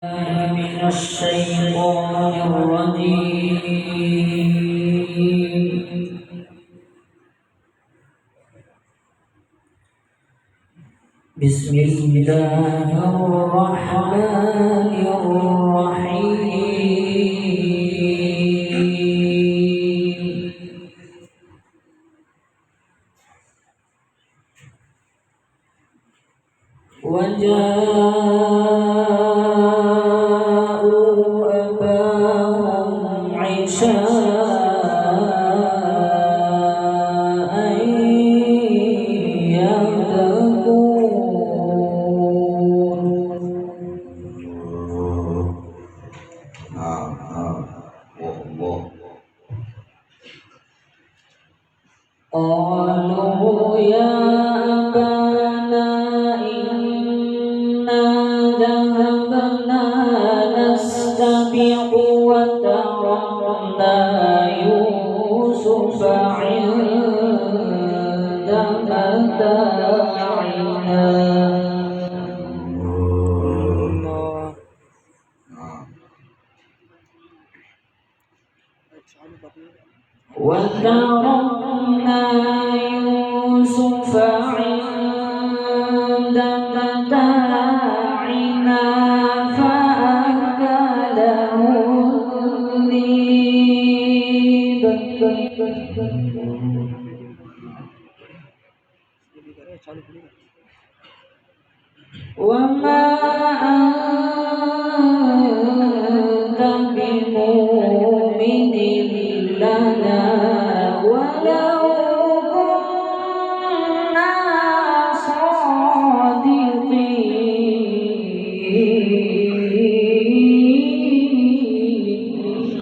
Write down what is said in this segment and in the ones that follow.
من الشيطان الرجيم. بسم الله الرحمن الرحيم. وجاءوا أباهم عشاء يبكون. قالوا يا أبانا إنا ذهبنا نستبق وتركنا يوسف عند متاعنا وتركنا يوسف عند متاعنا فأكله الذئب وما أنت بمؤمن لنا ولو كنا صادقين.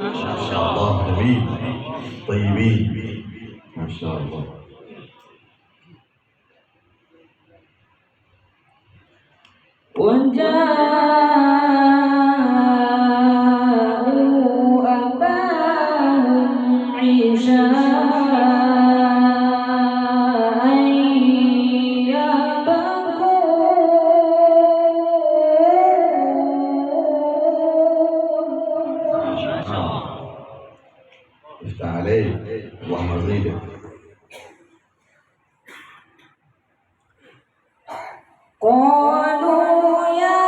ما شاء الله، جميل، طيبين، ما شاء الله. وجاءوا أباهم عشاء يبكون. افتح عليك، اللهم زيدك. قالوا يا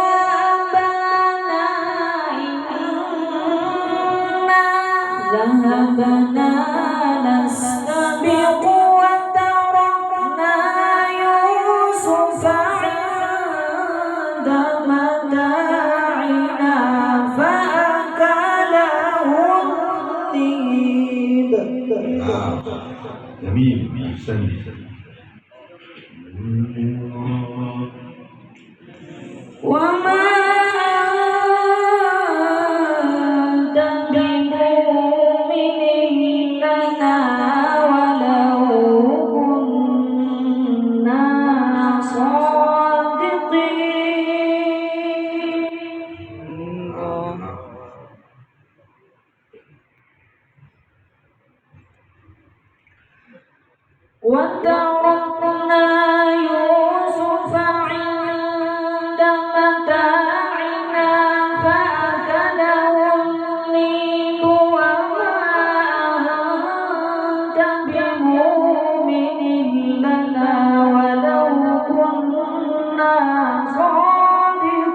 أبانا إنا ذهبنا نستبق وتركنا يوسف عند متاعنا فأكله الذئب. جميل، أحسنت. وما أنت بمؤمن لنا ولو كنا صادقين. وتركنا يوسف عند متاعنا فأكله الذئب وما أنت بمؤمن لنا ولو كنا صادقين.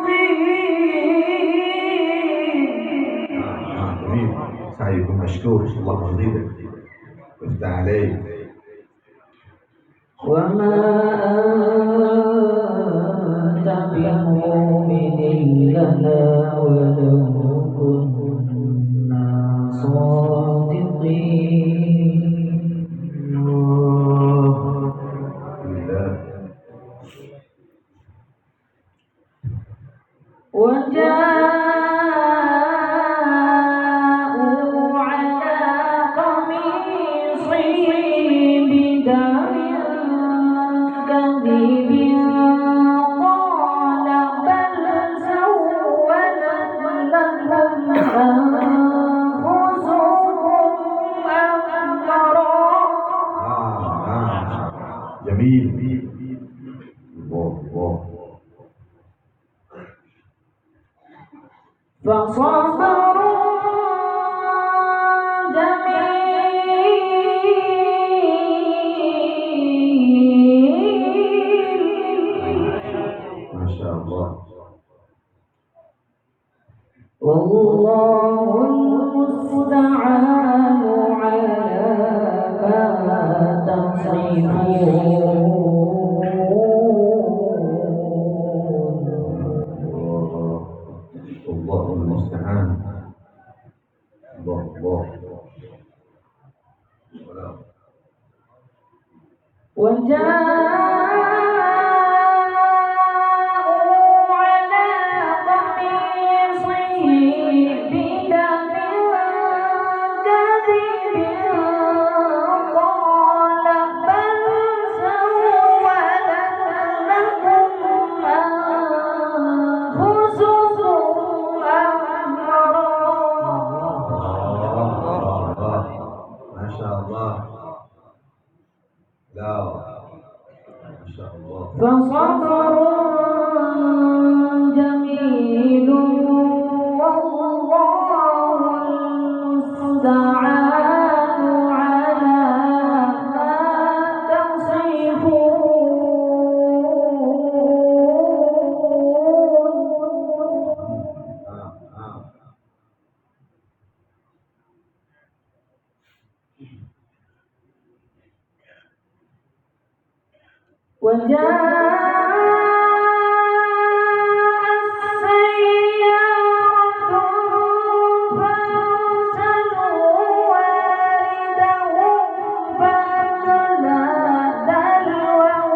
جميل، سعيكم مشكور، اللهم زيدك. افتح عليك. وما أنت بمؤمن لنا ولو كنا صادقين. وجاءوا على قميصه بدم كذب قال بل سولت لكم أنفسكم أمرا. جميل، الله الله. فصبر ما شاء الله. والله المستعان على ما تصفون. الله المستعان. الله الله. وجاءوا على قميصه بدم كذب قال بل سولت لكم أنفسكم أمرا. ما شاء الله. لا ما شاء الله. فصبر جميل والله المستعان على ما تصفون. وجاءت سيارة فأرسلوا واردهم فأدلى دلوه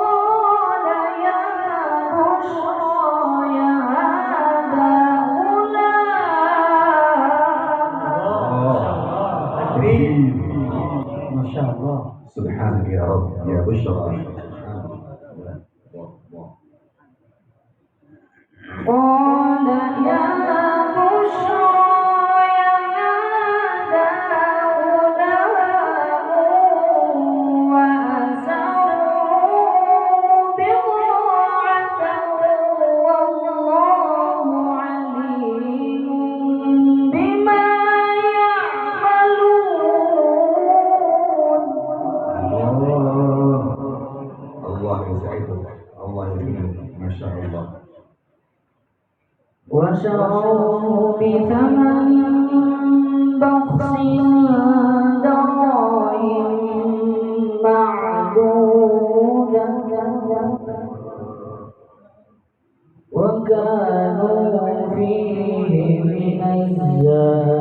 قال يا بشرى هذا غلام. ما شاء الله. سبحانك يا رب يا بشرى. قال يا بشرى هذا غلام وأسروا بضاعة والله عليم بما يعملون. الله يسعدك. الله يكرمك. ما شاء الله. وشروه بثمن بخس دراهم معدودة وكانوا فيه من الزاهدين.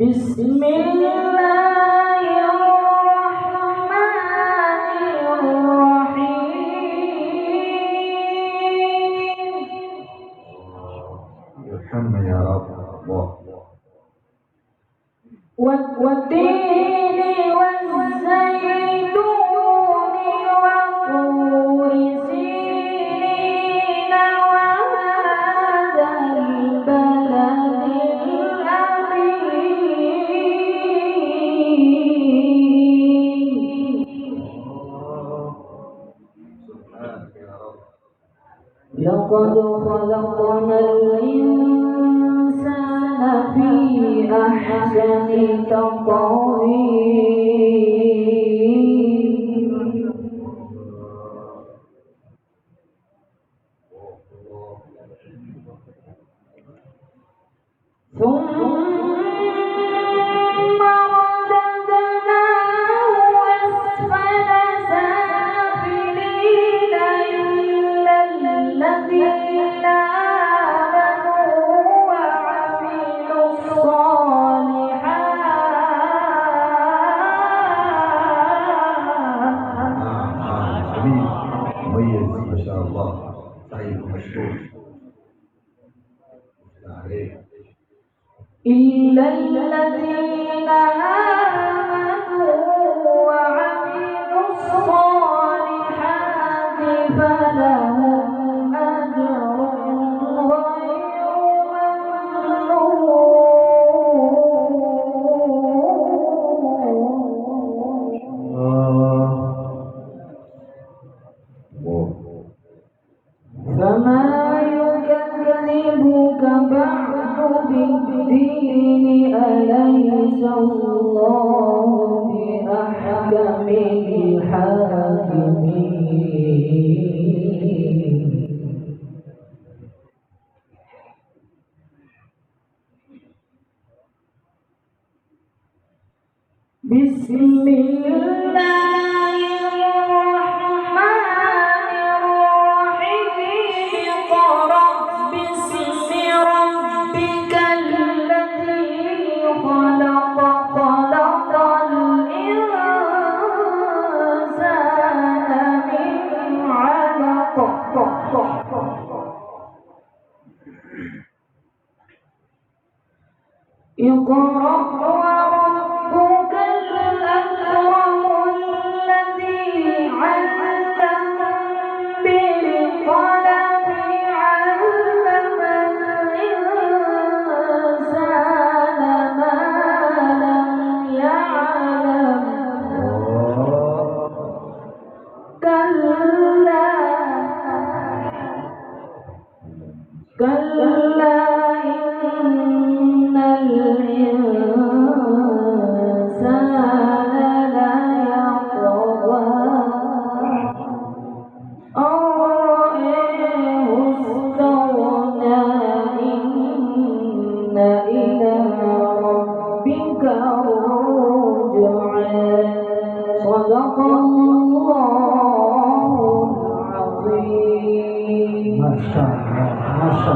بسم الله الرحمن الرحيم. ارحمنا يا رب. الله. والتين والزيتون وطور سينين وهذا البلد الأمين. لقد خلقنا الإنسان في أحسن تقويم. ثم رددناه أسفل سافلين إلا الذين آمنوا وعملوا الصالحات. جميل. مميز. ما شاء الله. سعيد ومشكور. عليك. إلا الذين آمنوا وعملوا الصالحات فلهم أجر غير ممنون فما يكذبك بعد بالدين أليس الله بأحكم الحاكمين بسم الله الرحمن الرحيم اقرأ باسم ربك الذي خلق خلق الإنسان من علق اقرأ وربك الأكرم الذي علم بالقلم علم الإنسان ما لم يعلم كلا إن الإنسان ليطغى أن رآه استغنى إن إلى ربك الرجعى صدق الله العظيم ما شاء الله ما شاء